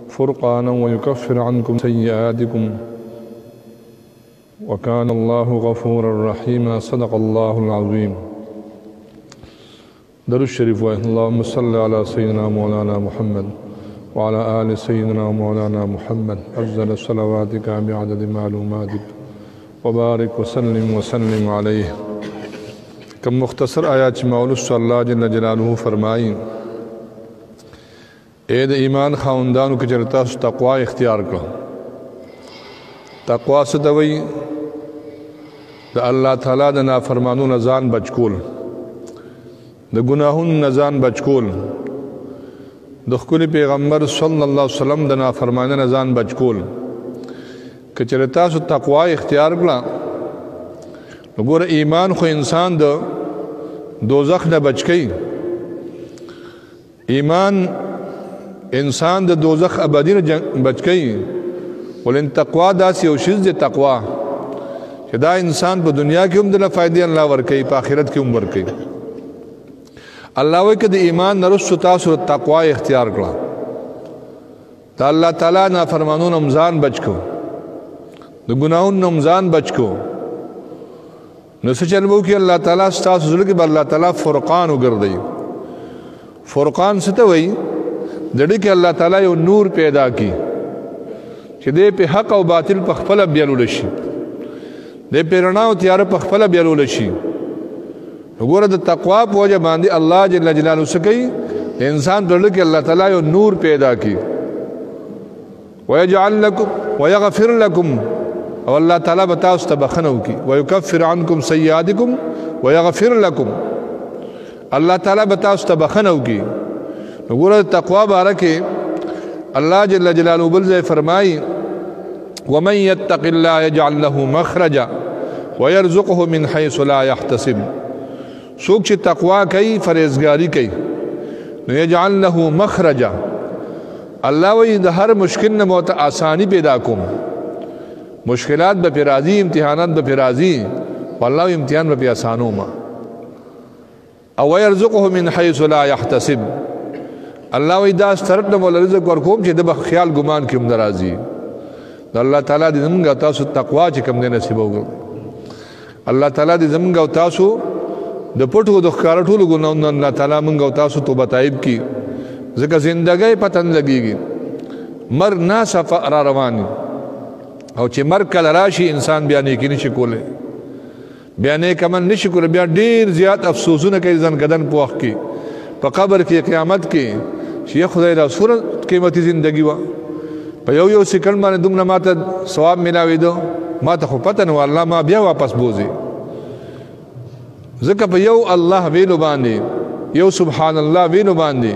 فرقانا ويكفر عنكم سيئاتكم وكان الله غفورا رحيما. صدق الله العظيم. درود الشريف اللهم صل على سيدنا مولانا محمد وعلى آل سيدنا مولانا محمد أفضل صلواتك بعدد معلوماتك وبارك وسلم عليه. کم مختصر آیات مولوس صلی اللہ جل جلالہ فرمائی اے د ایمان خاوندانو کې چرتا تقوا اختیار کړه. تقوا څه ته وایي؟ د الله تعالی د نافرمانونو ځان بچ کول، د ګناهونو ځان بچ کول، د ښکلي پیغمبر صلی الله علیه وسلم د نافرمانۍ ځان بچ کول. که چېرې تاسو تقوا اختیار کړه نو ګوره ایمان خو انسان د دوزخ نه بچ کوي. ایمان انسان د دوزخ ابدي نه بچ کوي، ولن تقوا داسې یو شیز دی تقوا چې دا انسان په دنیا کې هم دله فایدې الله ورکوي، په آخرت کې هم ورکوي. الله وایي که د ایمان نه رسو تاسو تقوا اختیار کړه، د الله تعالی نافرمانونو هم ځان بچ کو، د ګناهونو هم ځان بچ کو، نو څه چل به وکړي الله تعالی ستاسو زړه کې به الله تعالی فرقان وګرځوي. فرقان څه ته وایي؟ د دې کې الله تعالی یو نور پیدا کی چې دې په حق او باطل په خپله بیلول شي، دې په رڼا او تیاره په خپله بیلول شي. وګوره د تقوا په وجه باندې الله جل جلاله څه کوي؟ د انسان په زړه کې الله تعالی یو نور پیدا کی ويجعل لكم ويغفر لكم، او الله تعالی به تاسو ته بخښنه وکړي. ويكفر عنكم سيئاتكم ويغفر لكم، الله تعالی به تاسو ته بخښنه وکړي. وګوره تقوا باره کې الله جل جلاله بل ځای فرمایي ومن يتق الله يجعل له مخرجا ويرزقه من حيث لا يحتسب. څوک چې تقوا کوي، فرهیزګاري کوي، نو يجعل له مخرجا، الله وایي د هر مشکل نه مو ته آسانی پیدا کوم. مشکلات به پې راځي، امتحانات به پې راځي، والله امتحان به پې آسانوم. او ويرزقه من حيث لا يحتسب، الله وی دا سترت نه مولا رزق ورکوم چې د به خیال ګمان کې هم نه راځي. د الله تعالی دې زموږ او تاسو تقوا چې کوم دی نصیب وکړي. الله تعالی دې زموږ او تاسو د پټو د ښکاره ټولو ګناهونو الله تعالی موږ او تاسو توبه طیب کړي، ځکه زندګۍ پته نه لګېږي، مرګ ناڅاپه را روان او چې مرګ کله راشي انسان بیا نیکي نشي کولی، بیا نیک عمل نشي کولی، بیا ډېر زیات افسوسونه کوي ځان ګدن په وخت کې، په قبر کې، قیامت کې چې یا خدای رسول قیمتي زندگی وه، په یو سکند باندې دومره ماته ثواب میلاوېده، ماته خو پته نه وه الله ما بیا واپس بوځي. ځکه په یو الله ویلو باندې، یو سبحان الله ویلو باندې،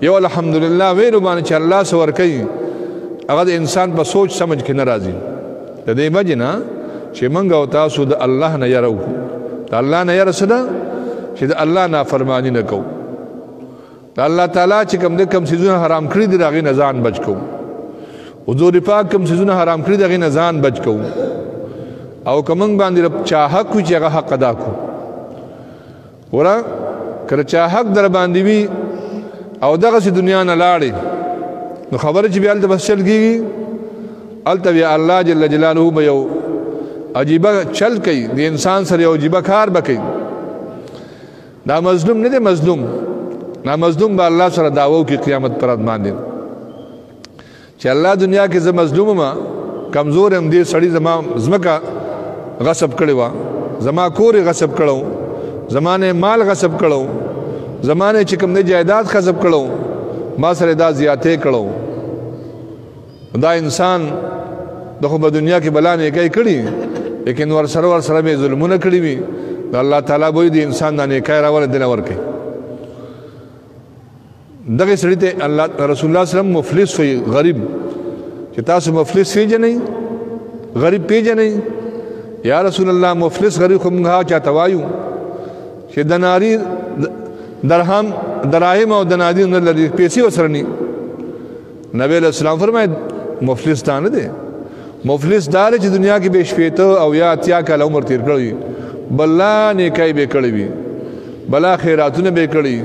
یو الحمدلله ویلو باندې چې الله څه ورکوي، هغه د انسان په سوچ سمجھ کې نه راځي. د دې وجې نه چې موږ او تاسو د الله نه یره وکړو. د الله نه یره څه ده؟ چې د الله نافرماني نه کوو. د الله تعالی چې کوم څیزونه حرام کړي دي د هغې نه ځان بچ کوو. حضور پاک کوم څیزونه حرام کړي د هغې نه ځان بچ کوو. او که موږ باندې چا حق وي چې هغه حق ادا کړو. وره که چا حق در باندې وي او دغسې دنیا نه لاړې نو خبره چې بیا هلته بس چل کېږي، هلته بیا الله جل جلاله به یو عجیبه چل کوي، د انسان سره یو عجیبه کار به کوي. دا مظلوم نه دی، مظلوم نامظلوم به الله سره دعوه وکړي قیامت پر ورځ باندې چې الله دنیا کې زه مظلوم یم، کمزور یم، دې سړي زما ځمکه غصب کړې وه، زما کور یې غصب کړو، زما نه مال غصب کړو، زما نه چې کوم دی جایداد غصب کړو، ما سره دا زیاتې کړو. دا انسان د خو په دنیا کې بلا نیکۍ کړي، لیکن ورسره به ظلمونه کړي وي. د الله تعالی به د انسان دا نیکۍ راوله دله ورکوي. دغه سړي ته الله رسول الله صلی الله علیه وسلم مفلس وي، غریب. چې تاسو مفلس پیژنئ، غریب پیژنئ؟ یا رسول الله مفلس غریب خو موږ هغه چاته وایو چې دناري درهم دراهم او دنادیر نه لري، پیسې ورسره ني. نبی علیہ السلام فرمایي مفلس دا نه دی، مفلس دا دی چې دنیا کې به شپېته او یا اتیا کاله عمر تیر کړی، بلا نیکۍ به کړی وي، بلا خیراتونه به کړي،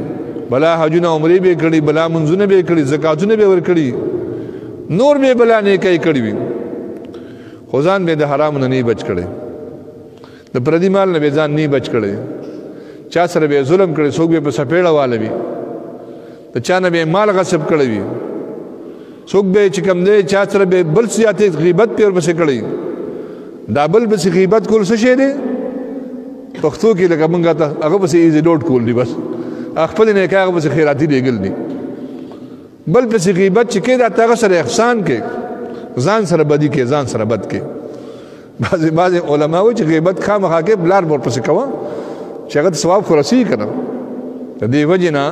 بلا حجونه عمرې به کړي، بلا منځونه به کړي، زکاتونه به ورکړي، نور به بلا نیکي کړی وي خو ځان به د حرام نه بچ کړي د پردي مال نه به ځان نه بچ کړي چا سره به ظلم کړي څوک به په سپېړه والي وي د چا نه به مال غصب کړي وي څوک به چې کوم دی چا سره به بل سیاته غیبت پر بس کړي دا بل بس غیبت کول څه شي دی پښتو کې لکه مونږه ته هغه بس ایزي ډوټ کول دی بس خپل نه کاغه بس خیراتی دیګل دي بل بس غیبت چې کې دا تاغه سره احسان کې ځان سره بدی کې ځان سره بد کې بعض علما و چې غیبت خامخا کې بلار ور پسې کوه چې هغه ثواب خو رسي کنه د دې وجنه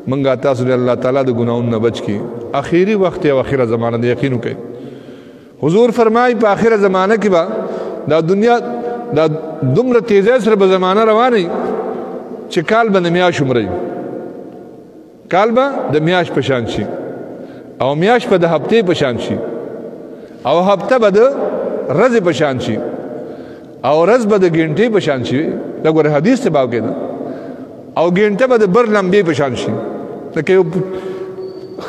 منګه تاسو د الله تعالی د ګناونو نه بچ کی اخیری وخت او اخیره زمانه د یقین وکي حضور فرمای په اخیره زمانه کې با دا دنیا دا دومره تیزه سره به زمانه روانه چې کال به میاش عمرې کال به د میاش په شان شي او میاش په د هفته په شان شي او هفته به د ورځې په شان شي او ورځ به د غنټې په شان شي دا ګوره حدیث ته باو کېده او غنټه به د بر لمبې په شان شي لکه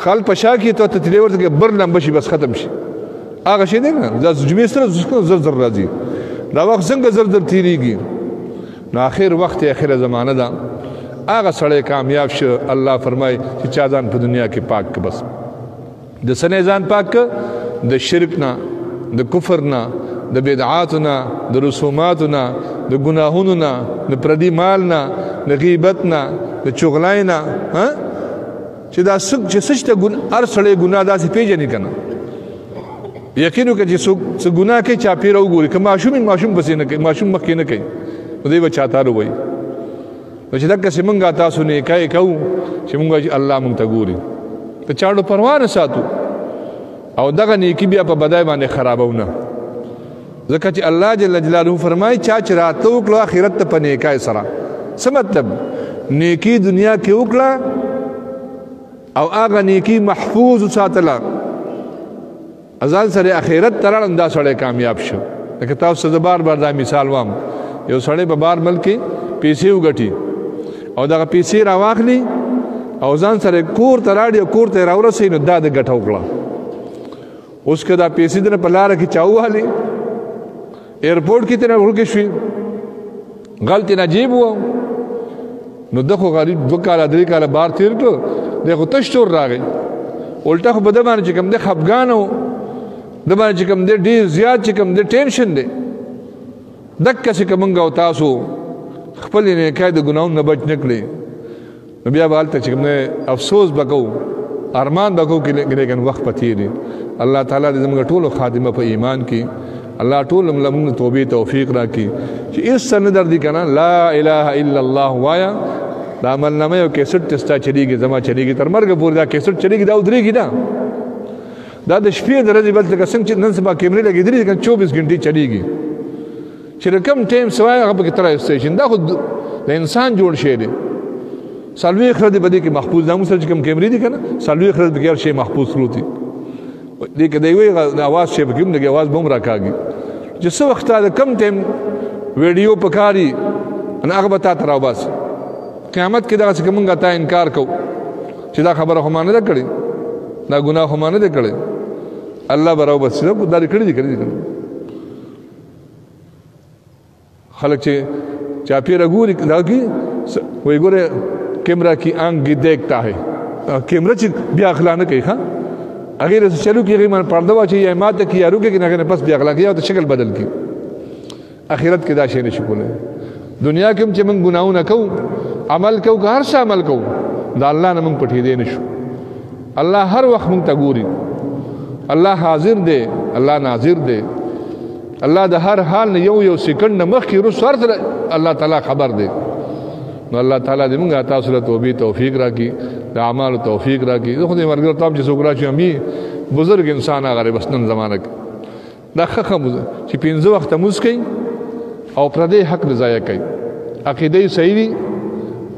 خال پشا کی تو تتلی ورته کې بر لمبه شي بس ختم شي هغه شي نه د جمعې سره زر زر راځي دا وخت څنګه زر زر تیریږي نو اخر وخت اخر زمانه دا هغه سړی کامیاب شو الله فرمای چې چا ځان په دنیا کې پاک ک بس د سنې ځان پاک د شرک نه د کفر نه د بدعات نه د رسومات نه د ګناهونو نه د پردي مال نه د غیبت نه د چغلای نه چې دا چې سچته هر سړی ګناه داسې پیژني کنه یقینو کې چې څو ګناه کوي چا پیر وګوري که ماشوم پسې نه کوي ماشوم مخکې نه کوي دوی به چاته وایي نو چې دغه سیمنګا تاسو نه کوي کوو چې مونږ الله مونږ ته ګوري ته چاړو پروا نه ساتو او دغه نیکی بیا په بدای باندې خرابونه ځکه چې الله جل جلاله فرمایي چا چې راته وکړو آخرت ته په نیکای سره څه مطلب نیکی دنیا کې وکړه او هغه نیکی محفوظ ساتله ازان سره آخرت تران دا سړی کامیاب شو لکه تاسو د بار دا مثال وام یو سړی په بار ملک پیسې وګټي او دغه پیسې راواخلي او ځان سره کور ته راړي کور ته راورسي نو دا د ګټه وکړه اوس که دا پیسې دنه په لاره کې چاوهالي ایرپورټ کې تر ورکه شوي غلطي نجیب وو نو دغه غریب 2 کال 3 کال بار تیر کړ دغه تشتور راغی الټه خو بده باندې چې کوم د خفګانو د باندې چې کوم د ډیر زیات چې کوم د ټینشن دی دکه چې کومګه او تاسو خپل نه کای د ګناونو نه بچ نکړي بیا بالته چې کوم افسوس وکاو ارمان وکاو کې لیکن وخت پتیری الله تعالی دې موږ ټول خادمه په ایمان کې الله ټول موږ توبې توفیق راکړي چې اس سن دردي کنه لا اله الا الله وایا دا عمل نامه یو کیسټ تستا چلیږي زما چلیږي تر مرګ پورې دا کیسټ چلیږي دا ودرېږي دا د شپې درځي بل څنګه څنګه نن سبا کیمرې لګېدلې کنه 24 غنټې چلیږي چې رقم ټیم سوای هغه په تر سټیشن دا خو د انسان جوړ شي دی سالوي خرد بده کې محفوظ نامو سره کوم کیمرې دي کنه سالوي خرد بګیر شي محفوظ سلوتي دې کې دی وی आवाज شي بګیم دغه आवाज بوم راکاږي چې څو وخت دا کم ټیم ویډیو پکاري ان هغه به تاسو راو بس قیامت کې دا څه کومه تا انکار کو چې دا خبره هم نه کړي دا ګناه هم نه کړي الله براو بس دا کړی دي خلق چې چاپیره ګوري دا کی وای ګوره کیمرا کی آنکھ دیکھتا ہے کیمرا چې بیا اخلاق نه کوي ها اگر چلو کې غیمان پرده واچي یا ماته کی یارو کې نه پس بیا اخلاق یا ته شکل بدل کی اخرت کې دا شی نشي کولای دنیا کې چې موږ ګناونه کوو عمل کوو هر څه عمل کوو دا الله نه موږ پټې دی نشو الله هر وخت موږ ته ګوري الله حاضر دی الله ناظر دی الله د هر حال نه یو سکند مخکې رسورت الله تعالی خبر دی نو الله تعالی دې موږ تاسو له توبې توفیق راکړي د اعمال توفیق راکړي خو دې مرګ ته چې څوک راشي امي بزرګ انسان هغه بسنن زمانه دا خخم چې 15 وخت مسکي او پردې حق ضایع کوي عقیده صحیح وي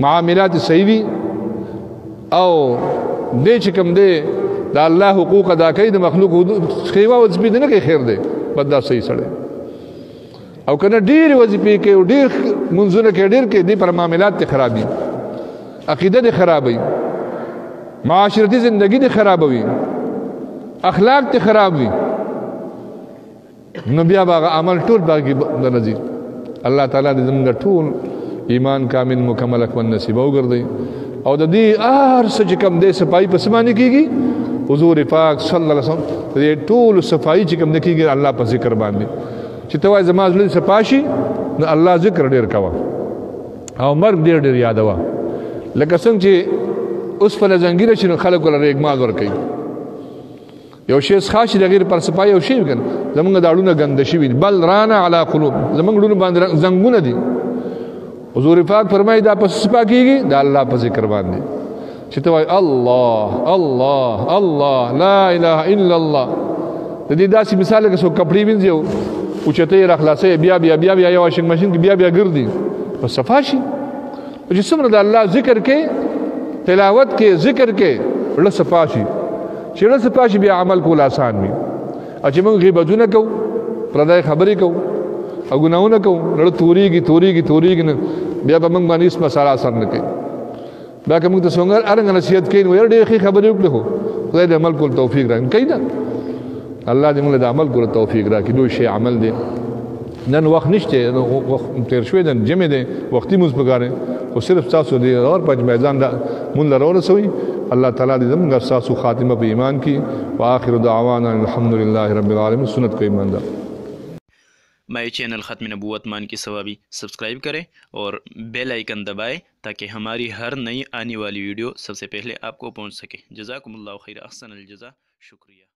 معاملات صحیح وي او دې چې کوم دې د الله حقوق ادا کوي د مخلوق خیوا او سپید نه کوي خیر دی بد صحیح سره او کنه ډیر وظیفې کې ډیر منځونه کې ډیر کې دې پر معاملات ته خرابي عقیده دې خرابي معاشرتي زندگی دې خرابوي اخلاق ته خراب وي نو بیا باغ عمل ټول باقي د نزيد الله تعالی دې زموږ ټول ایمان کامل مکمل کو نصیب وګرځي او د دې هر څه چې کوم دې صفائی په سمانه کیږي حضور پاک صلی الله علیه وسلم دې ټول صفائی چې کوم کیږي الله په ذکر باندې چې توای زما زړه صفاشي نو الله ذکر ډیر کوا او مرګ ډیر ډیر یادوا لکه څنګه چې اوس په زنګیره شنو خلک ولر اګمال ور کوي یو شی خاص د غیر پر صفای او شی وکړ زمونږ داړونه غند شي بل رانا علی قلوب زمونږ ډونه باندې زنګونه دي حضور پاک فرمایي دا په صفا کیږي دا الله په ذکر باندې چې توای الله الله الله لا اله الا الله د دې داسې مثال کې څو کپړې وینځو او چته یې راخلاصې بیا بیا بیا بیا یو واشنګ ماشين کې بیا بیا ګرځي په صفا شي چې څومره د الله ذکر کې تلاوت کې ذکر کې له صفا شي چې له صفا شي بیا عمل کول آسان وي او چې موږ غیبتونه کوو پردای خبرې کوو او ګناونه کوو لړ توريږي نه بیا به موږ باندې اسمه سره اثر نه کوي دا کوم ته څنګه ارنګ نصیحت کوي نو ډېر ښه خبرې وکړو خدای دې عمل کول توفیق راکړي کیدا الله دې موږ د عمل کول توفیق راکړي دوی شی عمل دې نن وخت نشته وخت تیر شوی د جمع دې وختي موږ بګاره او صرف تاسو دې اور پنځ میدان دا مونږ لرو رسوي الله تعالی دې زموږ تاسو خاتمه په ایمان کې واخر دعوانا الحمدلله رب العالمین سنت کو ایمان دا हमारे चैनल ख़त्म नबूवत मान की सवाबी सब्सक्राइब करें और बेल आइकन दबाएं ताकि हमारी हर नई आने वाली वीडियो सबसे पहले आपको पहुंच सके जज़ाकुमुल्लाहु खैर अहसन अल जज़ा शुक्रिया।